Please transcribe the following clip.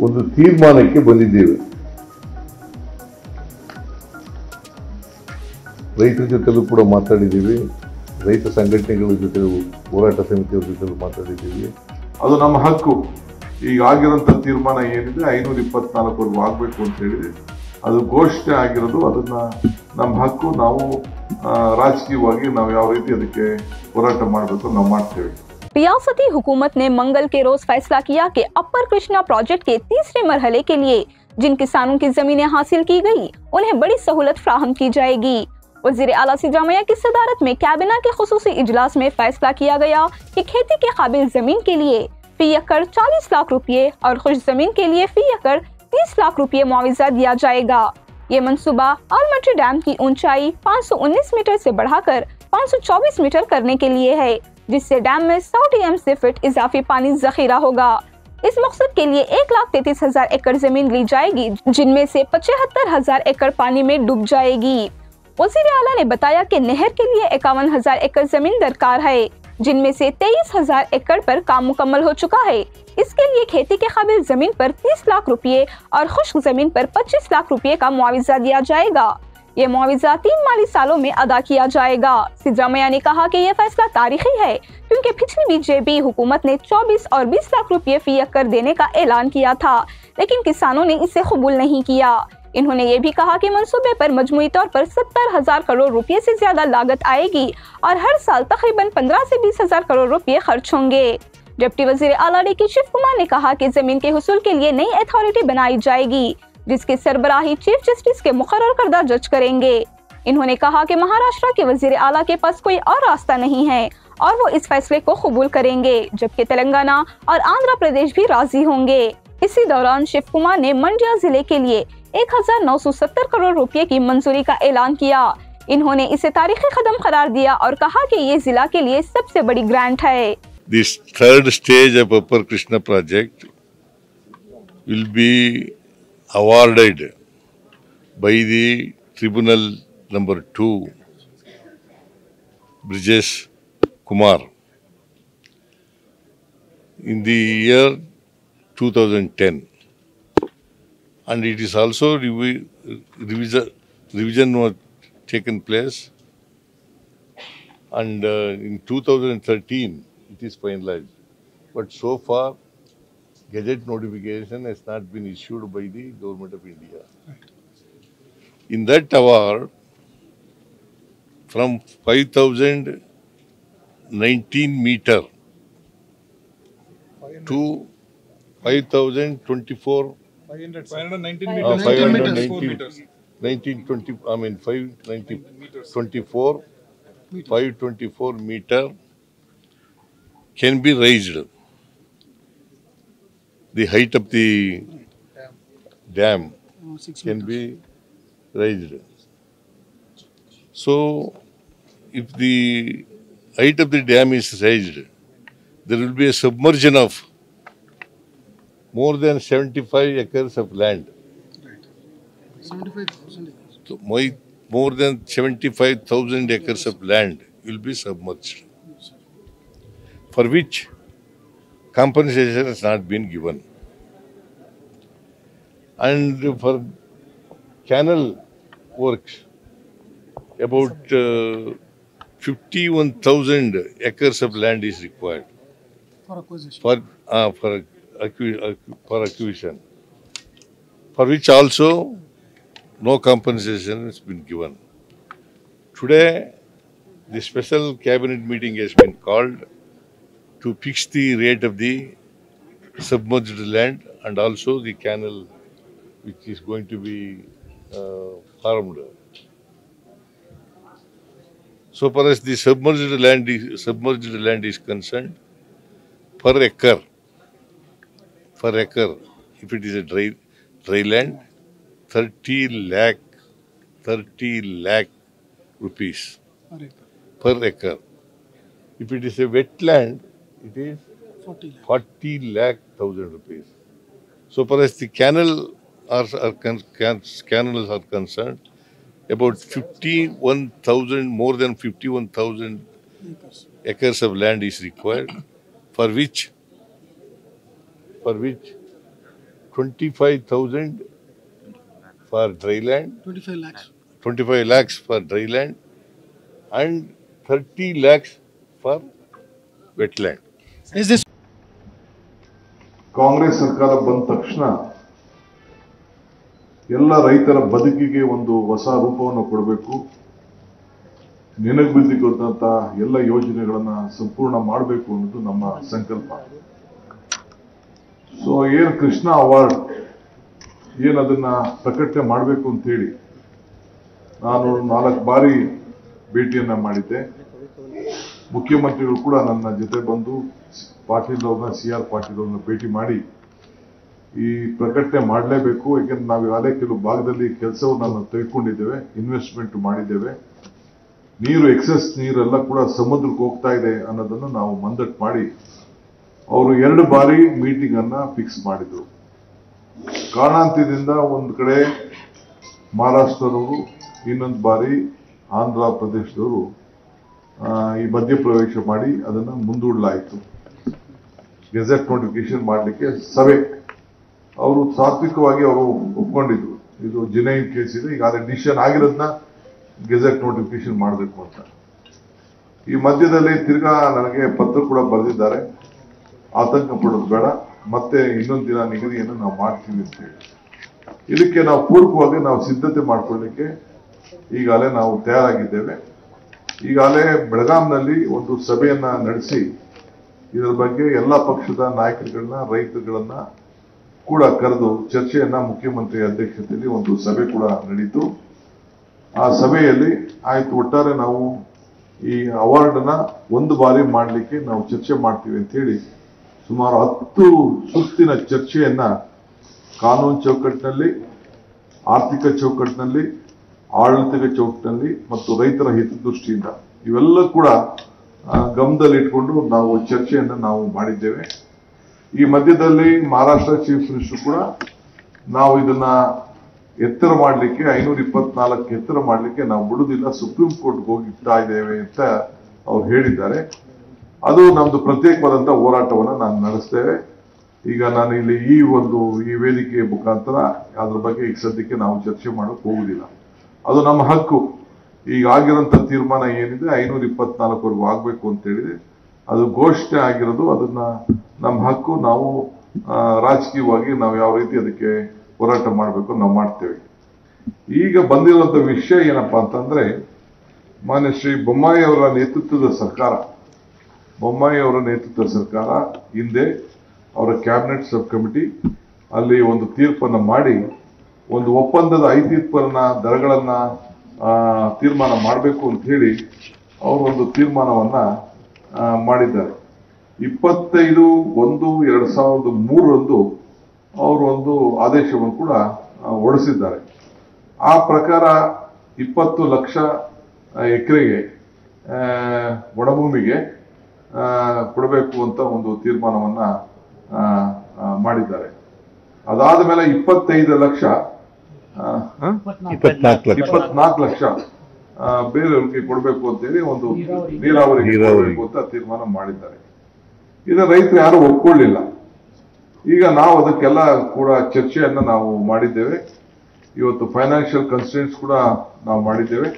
ಒಂದು ತೀರ್ಮಾನಕ್ಕೆ ಬಂದಿದ್ದೇವೆ. ರೈತರ ಜೊತೆಲೂ ಕೂಡ ಮಾತಾಡಿದ್ದೀವಿ, ರೈತ ಸಂಘಟನೆಗಳ ಜೊತೆ, ಹೋರಾಟ ಸಮಿತಿಯವರ ಜೊತೆ ಮಾತಾಡಿದ್ದೀವಿ. ಅದು ನಮ್ಮ ಹಕ್ಕು. ಈಗ ಆಗಿರೋಂಥ ತೀರ್ಮಾನ ಏನಿದೆ 524 ಆಗಬೇಕು ಅಂತ ಹೇಳಿದೆ, ಅದು ಘೋಷಣೆ ಆಗಿರೋದು. ಅದನ್ನ ನಮ್ಮ ಹಕ್ಕು. ನಾವು ರಾಜಕೀಯವಾಗಿ ನಾವು ಯಾವ ರೀತಿ ಅದಕ್ಕೆ ಹೋರಾಟ ಮಾಡಬೇಕು ನಾವು ಮಾಡ್ತೇವೆ. रियासती हुकूमत ने मंगल के रोज फैसला किया कि अपर कृष्णा प्रोजेक्ट के तीसरे मरहले के लिए जिन किसानों की जमीनें हासिल की गई उन्हें बड़ी सहूलत फ्राहम की जाएगी। वजीर आला सिद्धारमैया की सदारत में कैबिनेट के खुसूसी इजलास में फैसला किया गया कि खेती के काबिल जमीन के लिए फी एकड़ 40 लाख रुपये और खुश जमीन के लिए फी एकड़ 30 लाख रुपये मुआवजा दिया जाएगा। ये मंसूबा आलमट्टी डैम की ऊंचाई 519 मीटर से बढ़ाकर 524 मीटर करने के लिए है, जिससे डैम में 100 टीएमसी फीट इजाफी पानी जखीरा होगा। इस मकसद के लिए 1,33,000 एकड़ जमीन ली जाएगी, जिनमें से 75,000 एकड़ पानी में डूब जाएगी। वजीर आला ने बताया कि नहर के लिए 51,000 एकड़ जमीन दरकार है, जिनमें से 23,000 एकड़ पर काम मुकम्मल हो चुका है। इसके लिए खेती के काबिल जमीन पर 30 लाख रुपये और खुश्क जमीन पर 25 लाख रुपये का मुआवजा दिया जाएगा। ये मुआवजा 3 माली सालों में अदा किया जाएगा। सिद्धारमैया ने कहा कि यह फैसला तारीखी है, क्योंकि पिछली बीजेपी हुकूमत ने 24 और 20 लाख रुपये फी एकड़ देने का ऐलान किया था, लेकिन किसानों ने इसे कबूल नहीं किया। इन्होंने ये भी कहा कि मंसूबे पर मजमूई तौर पर 70,000 करोड़ रुपए से ज्यादा लागत आएगी और हर साल तकरीबन 15 से 20,000 करोड़ रुपए खर्च होंगे। डिप्टी वजीर आला डी शिव कुमार ने कहा कि जमीन के हुसूल के लिए नई अथॉरिटी बनाई जाएगी, जिसकी सरबराही चीफ जस्टिस के मुकर्रर करदा जज करेंगे। इन्होंने कहा कि महाराष्ट्र के वजीर आला के पास कोई और रास्ता नहीं है और वो इस फैसले को कबूल करेंगे, जबकि तेलंगाना और आंध्र प्रदेश भी राजी होंगे। इसी दौरान शिव कुमार ने मंड्या जिले के लिए 1,970 करोड़ रुपए की मंजूरी का ऐलान किया। इन्होंने इसे तारीखी कदम करार दिया और कहा कि ये जिला के लिए सबसे बड़ी ग्रांट है। This third stage of Upper Krishna project will be awarded by the Tribunal number 2, Brijesh Kumar, in the year 2010, and it is also revision was taken place, and in 2013 it is finalized, but so far gazette notification has not been issued by the Government of India. In that award, from 5,019 meter to 5,024 519 meters. 524 meter can be raised. The height of the dam can be raised. So, if the height of the dam is raised, there will be a submersion of more than 75 acres of land. 75,000. So, more than 75,000 acres of land will be submerged, for which compensation has not been given. And for canal works, about 51,000 acres of land is required For acquisition. for acquisition, for which also no compensation has been given. Today, the special cabinet meeting has been called to fix the rate of the submerged land and also the canal which is going to be farmed. So far as the submerged land is concerned, per acre, if it is a dry land, 30 lakh rupees per acre. If it is a wetland, it is 40 lakh thousand rupees. So far as the canals are concerned, about 51,000, more than 51,000 acres of land is required, for which 25,000 for dry land, 25 lakhs. 25 lakhs for dry land, and 30 lakhs for wetland. Is this Congress ಸರ್ಕಾರ ಬಂದ ತಕ್ಷಣ ಎಲ್ಲ ರೈತರ ಬದುಕಿಗೆ ಒಂದು ಹೊಸ ರೂಪವನ್ನು ಕೊಡಬೇಕು, ನೆನಗುದಿಗೊಂಡಂತ ಎಲ್ಲ ಯೋಜನೆಗಳನ್ನ ಸಂಪೂರ್ಣ ಮಾಡಬೇಕು ಅನ್ನೋದು ನಮ್ಮ ಸಂಕಲ್ಪ. ಸೊ ಏನ್ ಕೃಷ್ಣ ಅವಾರ್ಡ್ ಏನದನ್ನ ಪ್ರಕಟಣೆ ಮಾಡಬೇಕು ಅಂತ ಹೇಳಿ ನಾನು 4 ಬಾರಿ ಭೇಟಿಯನ್ನ ಮಾಡಿದ್ದೆ. ಮುಖ್ಯಮಂತ್ರಿಗಳು ಕೂಡ ನನ್ನ ಜೊತೆ ಬಂದು ಪಾಟೀಲ್ ಅವ್ರನ್ನ CR ಪಾಟೀಲ್ ಅವ್ರನ್ನ ಭೇಟಿ ಮಾಡಿ ಈ ಪ್ರಕಟಣೆ ಮಾಡಲೇಬೇಕು, ಯಾಕೆಂದ್ರೆ ನಾವು ಈಗಾಗಲೇ ಕೆಲವು ಭಾಗದಲ್ಲಿ ಕೆಲಸವನ್ನು ನಾವು ತೆಗೆದುಕೊಂಡಿದ್ದೇವೆ, ಇನ್ವೆಸ್ಟ್ಮೆಂಟ್ ಮಾಡಿದ್ದೇವೆ, ನೀರು ಎಕ್ಸೆಸ್ ನೀರೆಲ್ಲ ಕೂಡ ಸಮುದ್ರಕ್ಕೆ ಹೋಗ್ತಾ ಇದೆ ಅನ್ನೋದನ್ನು ನಾವು ಮಂದಟ್ಟು ಮಾಡಿ ಅವರು 2 ಬಾರಿ ಮೀಟಿಂಗ್ ಅನ್ನ ಫಿಕ್ಸ್ ಮಾಡಿದ್ರು. ಕಾರಣಾಂತರದಿಂದ ಒಂದು ಕಡೆ ಮಹಾರಾಷ್ಟ್ರದವರು, ಇನ್ನೊಂದು ಬಾರಿ ಆಂಧ್ರ ಪ್ರದೇಶದವರು ಈ ಮಧ್ಯಪ್ರವೇಶ ಮಾಡಿ ಅದನ್ನ ಮುಂದೂಡಲಾಯಿತು. ಗೆಜೆಟ್ ನೋಟಿಫಿಕೇಶನ್ ಮಾಡಲಿಕ್ಕೆ ಸಭೆ ಅವರು ತಾತ್ವಿಕವಾಗಿ ಅವರು ಒಪ್ಕೊಂಡಿದ್ರು. ಇದು ಜಿನೈನ್ ಕೇಸ್ ಇದೆ, ಈಗ ಅದೇ ಡಿಸಿಷನ್ ಆಗಿರೋದನ್ನ ಗೆಜೆಟ್ ನೋಟಿಫಿಕೇಶನ್ ಮಾಡಬೇಕು ಅಂತ. ಈ ಮಧ್ಯದಲ್ಲಿ ತಿರ್ಗಾ ನನಗೆ ಪತ್ರ ಕೂಡ ಬರೆದಿದ್ದಾರೆ, ಆತಂಕ ಪಡೋದು ಬೇಡ, ಮತ್ತೆ ಇನ್ನೊಂದು ದಿನ ನಿಗದಿಯನ್ನು ನಾವು ಮಾಡ್ತೀವಿ ಅಂತ ಹೇಳಿ. ಇದಕ್ಕೆ ನಾವು ಪೂರ್ವಕವಾಗಿ ನಾವು ಸಿದ್ಧತೆ ಮಾಡ್ಕೊಳ್ಳಿಕ್ಕೆ ಈಗಾಗಲೇ ನಾವು ತಯಾರಾಗಿದ್ದೇವೆ. ಈಗಾಗಲೇ ಬೆಳಗಾಂನಲ್ಲಿ ಒಂದು ಸಭೆಯನ್ನ ನಡೆಸಿ ಇದರ ಬಗ್ಗೆ ಎಲ್ಲ ಪಕ್ಷದ ನಾಯಕರುಗಳನ್ನ, ರೈತರುಗಳನ್ನ ಕೂಡ ಕರೆದು ಚರ್ಚೆಯನ್ನ ಮುಖ್ಯಮಂತ್ರಿ ಅಧ್ಯಕ್ಷತೆಯಲ್ಲಿ ಒಂದು ಸಭೆ ಕೂಡ ನಡೀತು. ಆ ಸಭೆಯಲ್ಲಿ ಆಯ್ತು, ಒಟ್ಟಾರೆ ನಾವು ಈ ಅವಾರ್ಡ್ ನ 1 ಬಾರಿ ಮಾಡಲಿಕ್ಕೆ ನಾವು ಚರ್ಚೆ ಮಾಡ್ತೀವಿ ಅಂತ ಹೇಳಿ ಸುಮಾರು 10 ಸುತ್ತಿನ ಚರ್ಚೆಯನ್ನ ಕಾನೂನು ಚೌಕಟ್ಟಿನಲ್ಲಿ, ಆರ್ಥಿಕ ಚೌಕಟ್ಟಿನಲ್ಲಿ, ಆಡಳಿತ ಚೌಕಟ್ಟಿನಲ್ಲಿ ಮತ್ತು ರೈತರ ಹಿತದೃಷ್ಟಿಯಿಂದ ಇವೆಲ್ಲ ಕೂಡ ಗಮನದಲ್ಲಿ ಇಟ್ಕೊಂಡು ನಾವು ಚರ್ಚೆಯನ್ನು ನಾವು ಮಾಡಿದ್ದೇವೆ. ಈ ಮಧ್ಯದಲ್ಲಿ ಮಹಾರಾಷ್ಟ್ರ ಚೀಫ್ ಮಿನಿಸ್ಟರ್ ಕೂಡ ನಾವು ಇದನ್ನ ಎತ್ತರ ಮಾಡಲಿಕ್ಕೆ 524 ಎತ್ತರ ಮಾಡಲಿಕ್ಕೆ ನಾವು ಬಿಡುವುದಿಲ್ಲ, ಸುಪ್ರೀಂ ಕೋರ್ಟ್ಗೆ ಹೋಗಿರ್ತಾ ಇದ್ದೇವೆ ಅಂತ ಅವ್ರು ಹೇಳಿದ್ದಾರೆ. ಅದು ನಮ್ದು ಪ್ರತ್ಯೇಕವಾದಂತ ಹೋರಾಟವನ್ನು ನಾನು ನಡೆಸ್ತೇವೆ. ಈಗ ನಾನು ಇಲ್ಲಿ ಈ ವೇದಿಕೆಯ ಮುಖಾಂತರ ಅದ್ರ ಬಗ್ಗೆ ಈಗ ಸದ್ಯಕ್ಕೆ ನಾವು ಚರ್ಚೆ ಮಾಡೋಕೆ ಹೋಗುದಿಲ್ಲ. ಅದು ನಮ್ಮ ಹಕ್ಕು. ಈಗ ಆಗಿರೋಂಥ ತೀರ್ಮಾನ ಏನಿದೆ 524ವರೆಗೂ ಆಗ್ಬೇಕು ಅಂತ ಹೇಳಿದೆ, ಅದು ಘೋಷಣೆ ಆಗಿರೋದು, ಅದನ್ನ ನಮ್ಮ ಹಕ್ಕು. ನಾವು ರಾಜಕೀಯವಾಗಿ ನಾವು ಯಾವ ರೀತಿ ಅದಕ್ಕೆ ಹೋರಾಟ ಮಾಡಬೇಕು ನಾವು ಮಾಡ್ತೇವೆ. ಈಗ ಬಂದಿರುವಂತ ವಿಷಯ ಏನಪ್ಪಾ ಅಂತಂದ್ರೆ, ಮಾನ್ಯ ಶ್ರೀ ಬೊಮ್ಮಾಯಿ ಅವರ ನೇತೃತ್ವದ ಸರ್ಕಾರ ಹಿಂದೆ ಅವರ ಕ್ಯಾಬಿನೆಟ್ ಸಬ್ ಕಮಿಟಿ ಅಲ್ಲಿ ಒಂದು ತೀರ್ಪನ್ನು ಮಾಡಿ ಒಂದು ಒಪ್ಪಂದದ 5 ತೀರ್ಪನ್ನ ದರಗಳನ್ನ ತೀರ್ಮಾನ ಮಾಡಬೇಕು ಅಂತ ಹೇಳಿ ಅವರು ಒಂದು ತೀರ್ಮಾನವನ್ನ ಮಾಡಿದ್ದಾರೆ. 25/1/2003 ಅವರು ಒಂದು ಆದೇಶವನ್ನು ಕೂಡ ಹೊರಡಿಸಿದ್ದಾರೆ. ಆ ಪ್ರಕಾರ 20 ಲಕ್ಷ ಎಕರೆಗೆ ಒಣಭೂಮಿಗೆ ಕೊಡಬೇಕು ಅಂತ ಒಂದು ತೀರ್ಮಾನವನ್ನ ಮಾಡಿದ್ದಾರೆ. ಅದಾದ ಮೇಲೆ 24 ಲಕ್ಷ ಬೇರೆಯವ್ರಿಗೆ ಕೊಡಬೇಕು ಅಂತ ಹೇಳಿ ಒಂದು ನೀರಾವರಿಗೆ ಕೊಡಬೇಕು ಅಂತ ತೀರ್ಮಾನ ಮಾಡಿದ್ದಾರೆ. ಇದನ್ನ ರೈತರು ಯಾರು ಒಪ್ಕೊಳ್ಳಿಲ್ಲ. ಈಗ ನಾವು ಅದಕ್ಕೆಲ್ಲ ಕೂಡ ಚರ್ಚೆಯನ್ನ ನಾವು ಮಾಡಿದ್ದೇವೆ. ಇವತ್ತು ಫೈನಾನ್ಷಿಯಲ್ ಕನ್ಸ್ಟ್ರೇಂಟ್ಸ್ ಕೂಡ ನಾವು ಮಾಡಿದ್ದೇವೆ.